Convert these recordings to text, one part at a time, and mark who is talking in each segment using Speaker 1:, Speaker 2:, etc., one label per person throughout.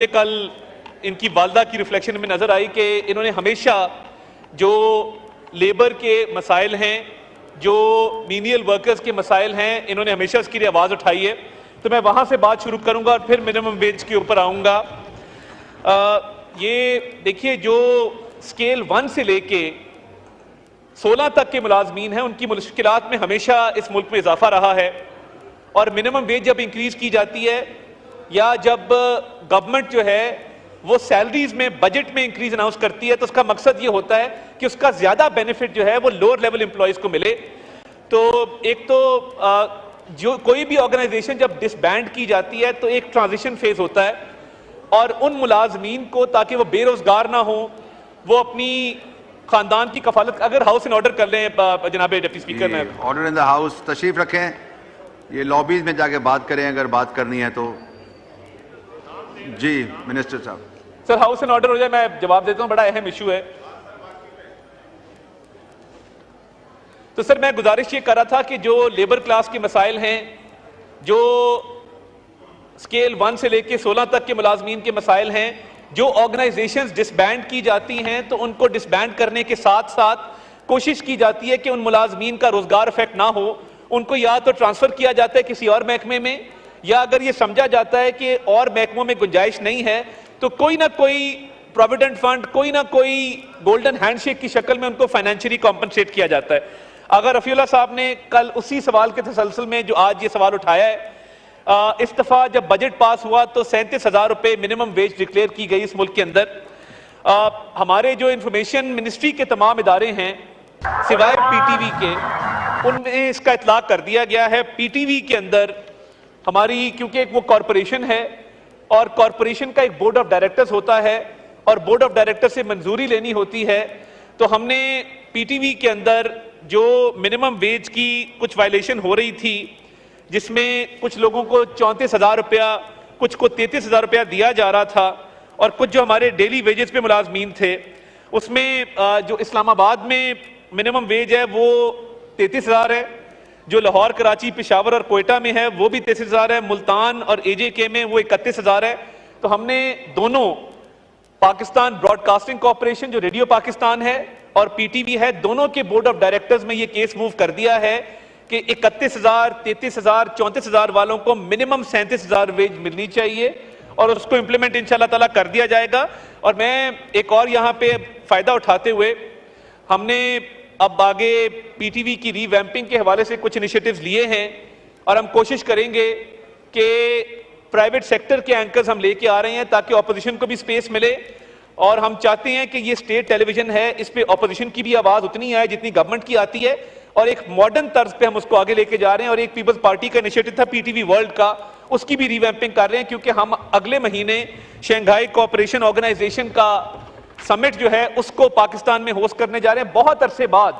Speaker 1: कल इनकी वालदा की रिफ्लेक्शन में नजर आई कि इन्होंने हमेशा जो लेबर के मसाइल हैं, जो मीनियल वर्कर्स के मसाइल हैं, इन्होंने हमेशा इसके लिए आवाज़ उठाई है। तो मैं वहाँ से बात शुरू करूँगा और फिर मिनिमम वेज के ऊपर आऊँगा। ये देखिए, जो स्केल 1 से लेके 16 तक के मुलाजमीन हैं, उनकी मुश्किलात में हमेशा इस मुल्क में इजाफा रहा है। और मिनिमम वेज जब इंक्रीज की जाती है या जब गवर्नमेंट जो है वो सैलरीज में बजट में इंक्रीज अनाउंस करती है, तो उसका मकसद ये होता है कि उसका ज्यादा बेनिफिट जो है वो लोअर लेवल एम्प्लॉयज को मिले। तो एक तो जो कोई भी ऑर्गेनाइजेशन जब डिसबैंड की जाती है तो एक ट्रांजिशन फेज होता है, और उन मुलाजमीन को, ताकि वो बेरोजगार ना हो, वो अपनी खानदान की कफालत, अगर हाउस इन ऑर्डर कर लें जनाब डिप्टी स्पीकर, में
Speaker 2: ऑर्डर इन द हाउस, तशरीफ रखें, ये लॉबीज में जाके बात करें अगर बात करनी है तो। जी मिनिस्टर साहब।
Speaker 1: सर, हाउस इन ऑर्डर हो जाए, मैं जवाब देता हूं, बड़ा अहम इशू है। तो सर, मैं गुजारिश ये कर रहा था कि जो लेबर क्लास के मसाइल हैं, जो स्केल 1 से लेके 16 तक के मुलाजमीन के मसाइल हैं, जो ऑर्गेनाइजेशंस डिसबैंड की जाती हैं तो उनको डिसबैंड करने के साथ साथ कोशिश की जाती है कि उन मुलाजमीन का रोजगार इफेक्ट ना हो। उनको या तो ट्रांसफर किया जाता है किसी और महकमे में, या अगर ये समझा जाता है कि और महकमों में गुंजाइश नहीं है तो कोई ना कोई प्रोविडेंट फंड, कोई ना कोई गोल्डन हैंडशेक की शक्ल में उनको फाइनेंशियली कॉम्पनसेट किया जाता है। अगर रफीउल्लाह साहब ने कल उसी सवाल के तसलसल में जो आज ये सवाल उठाया है, इस दफा जब बजट पास हुआ तो 37,000 रुपए मिनिमम वेज डिक्लेयर की गई इस मुल्क के अंदर। हमारे जो इंफॉर्मेशन मिनिस्ट्री के तमाम इदारे हैं सिवाय पीटीवी के, उनमें इसका इतलाक कर दिया गया है। पीटीवी के अंदर हमारी, क्योंकि एक वो कॉरपोरेशन है और कॉरपोरेशन का एक बोर्ड ऑफ डायरेक्टर्स होता है और बोर्ड ऑफ डायरेक्टर से मंजूरी लेनी होती है, तो हमने पीटीवी के अंदर जो मिनिमम वेज की कुछ वायलेशन हो रही थी, जिसमें कुछ लोगों को 34,000 रुपया, कुछ को 33,000 रुपया दिया जा रहा था, और कुछ जो हमारे डेली वेजेस पे मुलाजमीन थे, उसमें जो इस्लामाबाद में मिनिमम वेज है वो 33,000 है, जो लाहौर, कराची, पेशावर और कोयटा में है वो भी 33,000 है, मुल्तान और एजेके में वो 31,000 है। तो हमने दोनों, पाकिस्तान ब्रॉडकास्टिंग कॉर्पोरेशन जो रेडियो पाकिस्तान है और पीटीवी है, दोनों के बोर्ड ऑफ डायरेक्टर्स में ये केस मूव कर दिया है कि 31,000, 33,000, 34,000 वालों को मिनिमम 37,000 वेज मिलनी चाहिए, और उसको इंप्लीमेंट इंशाल्लाह ताला कर दिया जाएगा। और मैं एक और यहाँ पे फायदा उठाते हुए, हमने अब आगे पीटीवी की रीवैम्पिंग के हवाले से कुछ इनिशिएटिव्स लिए हैं, और हम कोशिश करेंगे कि प्राइवेट सेक्टर के एंकर्स हम लेके आ रहे हैं ताकि ऑपोजिशन को भी स्पेस मिले, और हम चाहते हैं कि ये स्टेट टेलीविजन है, इस पे ऑपोजिशन की भी आवाज उतनी आए जितनी गवर्नमेंट की आती है, और एक मॉडर्न तर्ज पे हम उसको आगे लेके जा रहे हैं। और एक पीपल्स पार्टी का इनिशिएटिव था पीटीवी वर्ल्ड का, उसकी भी रीवैम्पिंग कर रहे हैं, क्योंकि हम अगले महीने शंघाई कोऑपरेशन ऑर्गेनाइजेशन का समिट जो है उसको पाकिस्तान में होस्ट करने जा रहे हैं। बहुत अरसे बाद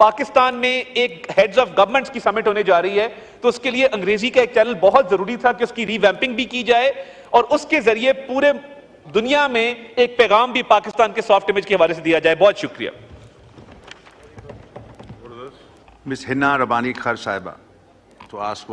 Speaker 1: पाकिस्तान में एक हेड्स ऑफ गवर्नमेंट्स की समिट होने जा रही है, तो उसके लिए अंग्रेजी का एक चैनल बहुत जरूरी था कि उसकी रीवैम्पिंग भी की जाए, और उसके जरिए पूरे दुनिया में एक पैगाम भी पाकिस्तान के सॉफ्ट इमेज के हवाले से दिया जाए। बहुत शुक्रिया।
Speaker 2: मिस हिना रबानी खर साहिबा, तो आस्क